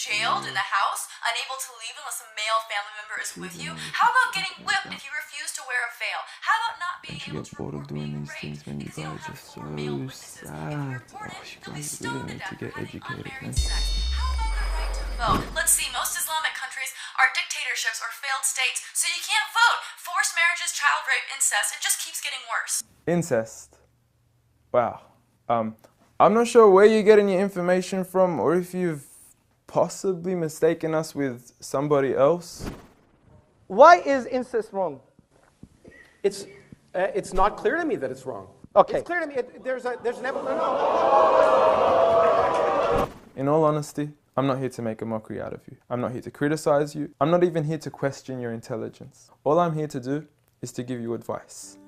jailed in the house, unable to leave unless a male family member is with you? How about getting whipped if you refuse to wear a veil? How about not being able to report being raped because you don't have 4 male witnesses? If you report it, you'll be stoned to death for having unmarried sex. How about the right to vote? Let's see, most Islamic countries are dictatorships or failed states, so you can't vote. Forced marriages, child rape, incest, it just keeps getting worse. Incest. Wow. I'm not sure where you're getting your information from or if you've possibly mistaken us with somebody else. Why is incest wrong? It's not clear to me that it's wrong. Okay. It's clear to me. There's an evolution. In all honesty, I'm not here to make a mockery out of you. I'm not here to criticize you. I'm not even here to question your intelligence. All I'm here to do is to give you advice.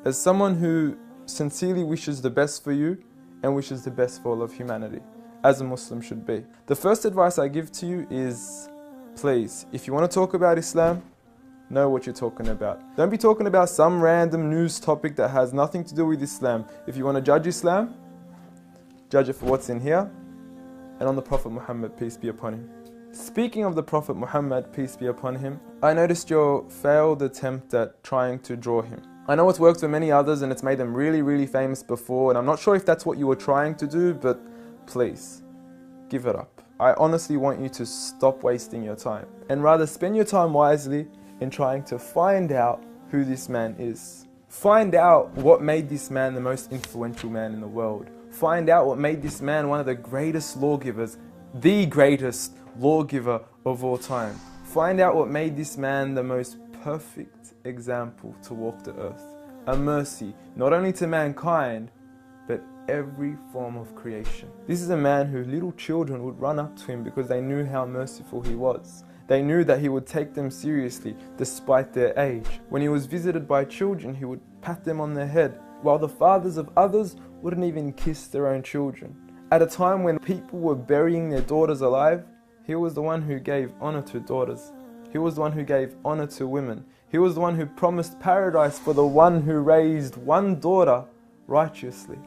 As someone who sincerely wishes the best for you and wishes the best for all of humanity, as a Muslim should be. The first advice I give to you is, please, if you want to talk about Islam, know what you're talking about. Don't be talking about some random news topic that has nothing to do with Islam. If you want to judge Islam, judge it for what's in here and on the Prophet Muhammad, peace be upon him. Speaking of the Prophet Muhammad, peace be upon him, I noticed your failed attempt at trying to draw him. I know it's worked for many others and it's made them really, really famous before, and I'm not sure if that's what you were trying to do, but please, give it up. I honestly want you to stop wasting your time and rather spend your time wisely in trying to find out who this man is. Find out what made this man the most influential man in the world. Find out what made this man one of the greatest lawgivers, the greatest lawgiver of all time. Find out what made this man the most perfect example to walk the earth. A mercy, not only to mankind, but every form of creation. This is a man who little children would run up to him because they knew how merciful he was. They knew that he would take them seriously despite their age. When he was visited by children, he would pat them on the head, while the fathers of others wouldn't even kiss their own children. At a time when people were burying their daughters alive, he was the one who gave honor to daughters. He was the one who gave honor to women. He was the one who promised paradise for the one who raised one daughter righteously.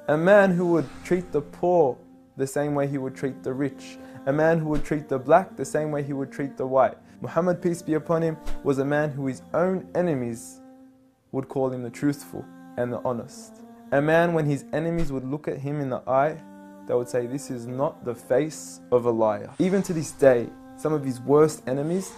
A man who would treat the poor the same way he would treat the rich. A man who would treat the black the same way he would treat the white. Muhammad, peace be upon him, was a man who his own enemies would call him the truthful and the honest. A man when his enemies would look at him in the eye, they would say, this is not the face of a liar. Even to this day, some of his worst enemies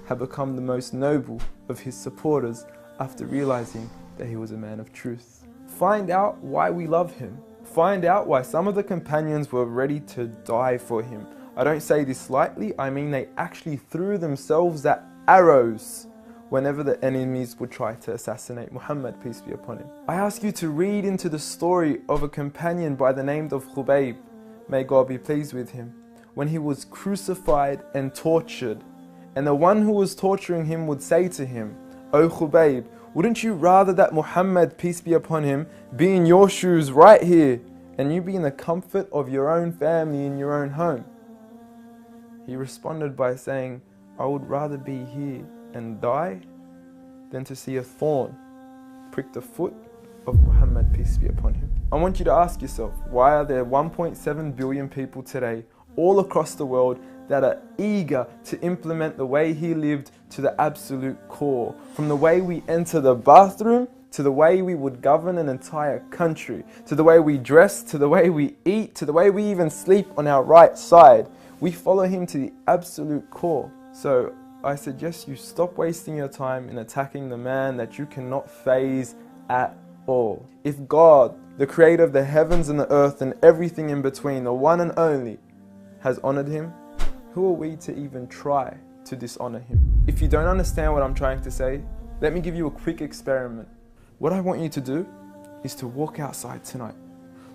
have become the most noble of his supporters after realizing that he was a man of truth. Find out why we love him. Find out why some of the companions were ready to die for him. I don't say this lightly, I mean they actually threw themselves at arrows whenever the enemies would try to assassinate Muhammad, peace be upon him. I ask you to read into the story of a companion by the name of Khubayb, may God be pleased with him, when he was crucified and tortured. And the one who was torturing him would say to him, "O Khubayb, wouldn't you rather that Muhammad, peace be upon him, be in your shoes right here, and you be in the comfort of your own family in your own home?" He responded by saying, "I would rather be here and die than to see a thorn prick the foot of Muhammad, peace be upon him." I want you to ask yourself, why are there 1.7 billion people today all across the world that are eager to implement the way he lived to the absolute core? From the way we enter the bathroom, to the way we would govern an entire country, to the way we dress, to the way we eat, to the way we even sleep on our right side. We follow him to the absolute core. So I suggest you stop wasting your time in attacking the man that you cannot faze at all. If God, the creator of the heavens and the earth and everything in between, the one and only, has honored him, who are we to even try to dishonor him? If you don't understand what I'm trying to say, let me give you a quick experiment. What I want you to do is to walk outside tonight.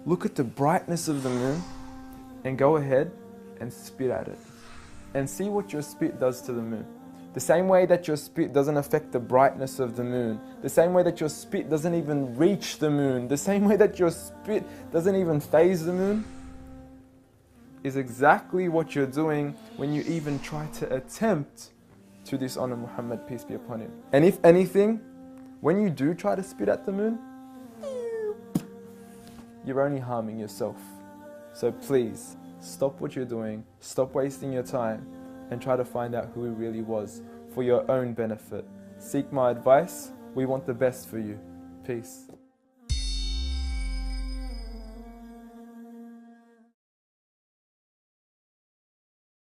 Look at the brightness of the moon and go ahead and spit at it. And see what your spit does to the moon. The same way that your spit doesn't affect the brightness of the moon. The same way that your spit doesn't even reach the moon. The same way that your spit doesn't even faze the moon, is exactly what you're doing when you even try to attempt to dishonor Muhammad, peace be upon him. And if anything, when you do try to spit at the moon, you're only harming yourself. So please, stop what you're doing, stop wasting your time, and try to find out who he really was for your own benefit. Seek my advice. We want the best for you. Peace.